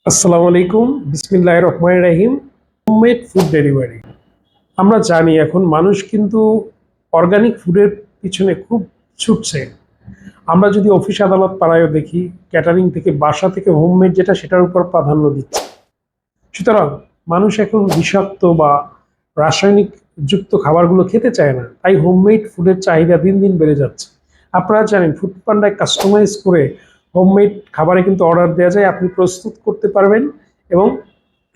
আসসালামু আলাইকুম, বিসমিল্লাহির রহমানির রহিম। Homemade food delivery. আমরা জানি এখন মানুষ কিন্তু অর্গানিক ফুডের পিছনে খুব ছুটছে। আমরা যদি অফিস আদালত পাড়ায়ও দেখি, ক্যাটারিং থেকে বাসা থেকে হোমমেড যেটা সেটার উপর প্রাধান্য দিচ্ছে। সুতরাং মানুষ এখন বিষাক্ত বা রাসায়নিক যুক্ত খাবারগুলো খেতে চায় না, তাই হোমমেড ফুডের চাহিদা দিন দিন বেড়ে যাচ্ছে। আপনারা জানেন ফুড পান্ডায় কাস্টমাইজ করে হোমমেড খাবারে কিন্তু অর্ডার দেওয়া যায়, আপনি প্রস্তুত করতে পারবেন এবং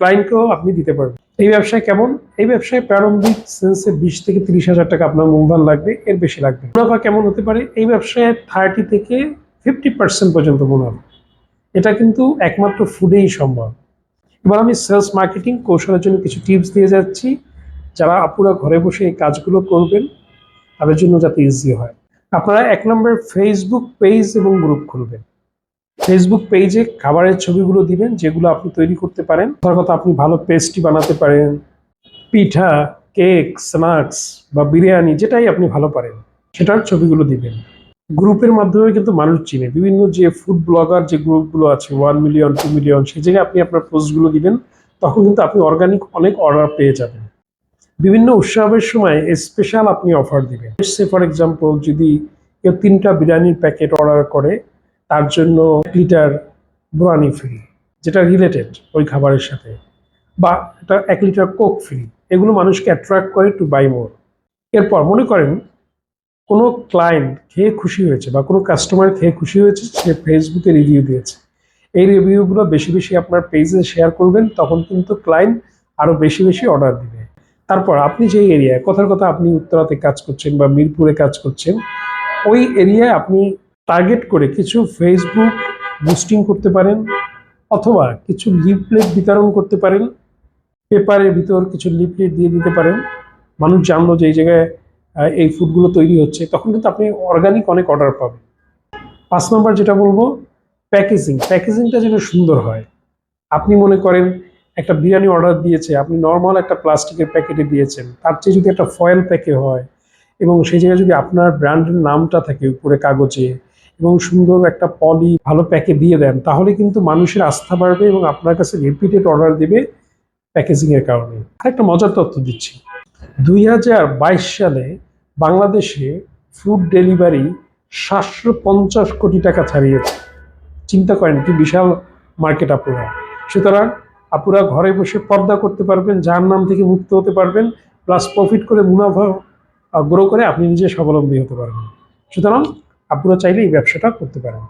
ক্লায়েন্টকেও আপনি দিতে পারবেন। এই ব্যবসায় কেমন? এই ব্যবসায় প্রারম্ভিক সেন্সে 20 থেকে 30 হাজার টাকা আপনার মূলধন লাগবে, এর বেশি লাগবে। মুনাফা কেমন হতে পারে? এই ব্যবসায় 30 থেকে 50% পর্যন্ত মুনাফা। এটা কিন্তু একমাত্র ফুডেই সম্ভব। এবার আমি সেলস মার্কেটিং কৌশলের জন্য কিছু টিপস দিয়ে যাচ্ছি, যারা আপুরা ঘরে বসে এই কাজগুলো করবেন তাদের জন্য যাতে ইজি হয়। আপনারা 1 নম্বর ফেসবুক পেজ এবং গ্রুপ খুলবেন। ফেসবুক পেজে খাবারের ছবিগুলো দিবেন যেগুলো আপনি তৈরি করতে পারেন। তার কথা, আপনি ভালো পেস্ট্রি বানাতে পারেন, পিঠা, কেক, স্ন্যাক্স বা বিরিয়ানি, যেটাই আপনি ভালো পারেন সেটার ছবিগুলো দিবেন। গ্রুপের মাধ্যমে কিন্তু মানুষ চিনে, বিভিন্ন যে ফুড ব্লগার যে গ্রুপগুলো আছে 1 মিলিয়ন 2 মিলিয়ন, সেই জায়গায় আপনি আপনার পোস্টগুলো দিবেন, তখন কিন্তু আপনি অর্গানিক অনেক অর্ডার পেয়ে যাবেন। বিভিন্ন উৎসবের সময় স্পেশাল আপনি অফার দিবেন। সে ফর এক্সাম্পল, যদি কেউ 3টা বিরিয়ানির প্যাকেট অর্ডার করে, তার জন্য 1 লিটার ব্রানি ফ্রি, যেটা রিলেটেড ওই খাবারের সাথে, বা এটা 1 লিটার কোক ফ্রি। এগুলো মানুষকে অ্যাট্রাক্ট করে টু বাই মোর। এরপর মনে করেন কোনো ক্লায়েন্ট খেয়ে খুশি হয়েছে বা কোনো কাস্টমার খেয়ে খুশি হয়েছে, সে ফেসবুকে রিভিউ দিয়েছে। এই রিভিউগুলো বেশি বেশি আপনার পেজে শেয়ার করবেন, তখন কিন্তু ক্লায়েন্ট আরও বেশি বেশি অর্ডার দিবে। তারপর আপনি যে এরিয়ায়, কথার কথা আপনি উত্তরাতে কাজ করছেন বা মিরপুরে কাজ করছেন, ওই এরিয়ায় আপনি টার্গেট করে কিছু ফেসবুক বুস্টিং করতে পারেন, অথবা কিছু লিফলেট বিতরণ করতে পারেন। পেপারের ভিতর কিছু লিফলেট দিয়ে দিতে পারেন, মানুষ জানলো যে এই জায়গায় এই ফুডগুলো তৈরি হচ্ছে, তখন কিন্তু আপনি অর্গানিক অনেক অর্ডার পাবেন। 5 নম্বর যেটা বলবো, প্যাকেজিংটা যেন সুন্দর হয়। আপনি মনে করেন একটা বিরিয়ানি অর্ডার দিয়েছে, আপনি নর্মাল একটা প্লাস্টিকের প্যাকেটে দিয়েছেন, তার চেয়ে যদি একটা ফয়েল প্যাকে হয় এবং সেই জায়গায় যদি আপনার ব্র্যান্ডের নামটা থাকে উপরে কাগজে এবং সুন্দর একটা পলি ভালো প্যাকে দিয়ে দেন, তাহলে কিন্তু মানুষের আস্থা বাড়বে এবং আপনার কাছে রিপিটেড অর্ডার দেবে প্যাকেজিংয়ের কারণে। আরেকটা মজার তথ্য দিচ্ছি, 2022 সালে বাংলাদেশে ফুড ডেলিভারি 750 কোটি টাকা ছাড়িয়েছে। চিন্তা করেন কি বিশাল মার্কেট আপুরা। সুতরাং আপুরা ঘরে বসে পর্দা করতে পারবেন, জাহান্নাম থেকে মুক্ত হতে পারবেন, প্লাস প্রফিট করে মুনাফা গ্রো করে আপনি নিজে স্বাবলম্বী হতে পারবেন। সুতরাং আপুরা চাইলে এই ব্যবসাটা করতে পারেন।